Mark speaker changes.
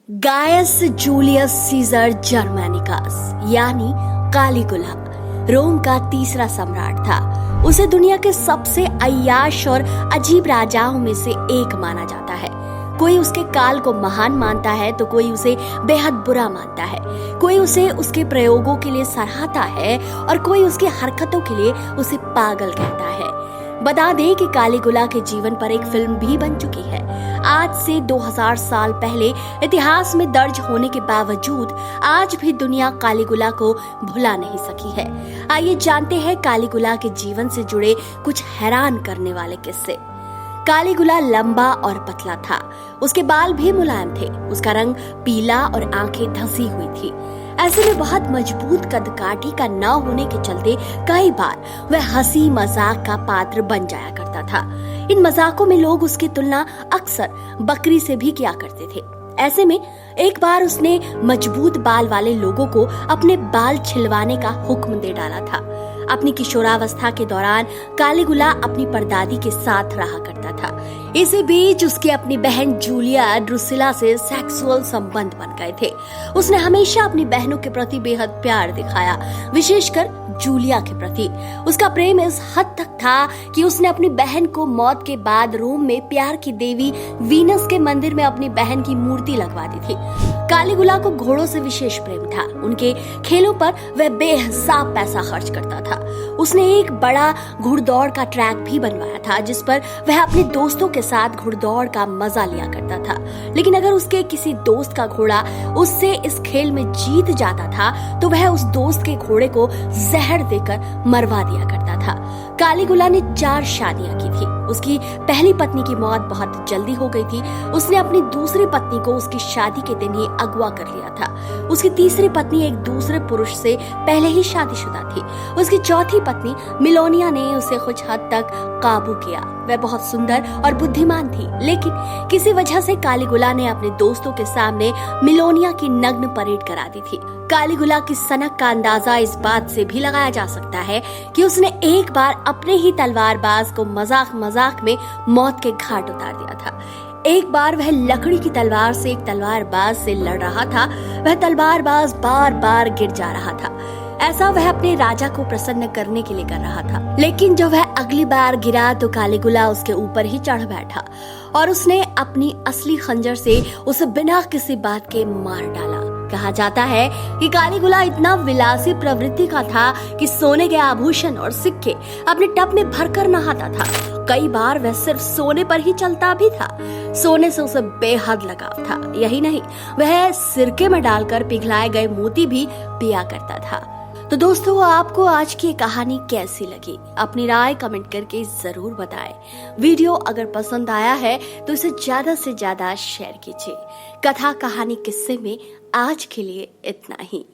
Speaker 1: Guys Julius Caesar जर्मैनिकस यानी कालीगुला रोम का तीसरा सम्राट था। उसे दुनिया के सबसे अय्याश और अजीब राजाओं में से एक माना जाता है। कोई उसके काल को महान मानता है तो कोई उसे बेहद बुरा मानता है। कोई उसे उसके प्रयोगों के लिए सराहता है और कोई उसकी हरकतों के लिए उसे पागल कहता है। बता दें कि कालीगुला के जीवन पर एक फिल्म भी बन चुकी है। आज से 2000 साल पहले इतिहास में दर्ज होने के बावजूद आज भी दुनिया कालीगुला को भुला नहीं सकी है। आइए जानते हैं कालीगुला के जीवन से जुड़े कुछ हैरान करने वाले किस्से। कालीगुला लंबा और पतला था। उसके बाल भी मुलायम थे। उसका रंग पीला और आंखें धंसी हुई थी। ऐसे में बहुत मजबूत कदकाठी का न होने के चलते कई बार वह हंसी मजाक का पात्र बन जाया करता था। इन मजाकों में लोग उसकी तुलना अक्सर बकरी से भी किया करते थे। ऐसे में एक बार उसने मजबूत बाल वाले लोगों को अपने बाल छिलवाने का हुक्म दे डाला था। अपनी किशोरावस्था के दौरान कालीगुला अपनी परदादी के साथ रहा करता था। इसी बीच उसकी अपनी बहन जूलिया ड्रुसिला से सेक्सुअल संबंध बन गए थे। उसने हमेशा अपनी बहनों के प्रति बेहद प्यार दिखाया, विशेषकर जूलिया के प्रति। उसका प्रेम इस हद तक था कि उसने अपनी बहन को मौत के बाद रोम में प्यार की देवी वीनस के मंदिर में अपनी बहन की मूर्ति लगवा दी थी। कालीगुला को घोड़ों से विशेष प्रेम था। उनके खेलों पर वह बेहिसाब पैसा खर्च करता था। उसने एक बड़ा घुड़दौड़ का ट्रैक भी बनवाया था जिस पर वह अपने दोस्तों के साथ घुड़दौड़ का मजा लिया करता था। लेकिन अगर उसके किसी दोस्त का घोड़ा उससे इस खेल में जीत जाता था तो वह उस दोस्त के घोड़े को जहर देकर मरवा दिया करता था। कालीगुला ने 4 शादियां की थी। उसकी पहली पत्नी की मौत बहुत जल्दी हो गई थी। उसने अपनी दूसरी पत्नी को उसकी शादी के दिन ही अगवा कर लिया था। उसकी तीसरी पत्नी एक दूसरे पुरुष से पहले ही शादीशुदा थी। उसकी चौथी पत्नी मिलोनिया ने उसे कुछ हद तक काबू किया। वह बहुत सुंदर और बुद्धिमान थी, लेकिन किसी वजह से कालीगुला ने अपने दोस्तों के सामने मिलोनिया की नग्न परेड करा दी थी। कालीगुला की सनक का अंदाजा इस बात से भी लगाया जा सकता है कि उसने एक बार अपने ही तलवारबाज को मजाक मजाक में मौत के घाट उतार दिया था। एक बार वह लकड़ी की तलवार से एक तलवारबाज से लड़ रहा था। वह तलवारबाज बार बार गिर जा रहा था। ऐसा वह अपने राजा को प्रसन्न करने के लिए कर रहा था। लेकिन जब वह अगली बार गिरा तो कालीगुला उसके ऊपर ही चढ़ बैठा और उसने अपनी असली खंजर से उसे बिना किसी बात के मार डाला। कहा जाता है कि कालीगुला इतना विलासी प्रवृत्ति का था कि सोने के आभूषण और सिक्के अपने टब में भरकर नहाता था। कई बार वह सिर्फ सोने पर ही चलता भी था। सोने से उसे बेहद लगाव था। यही नहीं, वह सिरके में डालकर पिघलाए गए मोती भी पिया करता था। तो दोस्तों, आपको आज की कहानी कैसी लगी? अपनी राय कमेंट करके जरूर बताएं। वीडियो अगर पसंद आया है तो इसे ज्यादा से ज्यादा शेयर कीजिए। कथा कहानी किस्से में आज के लिए इतना ही।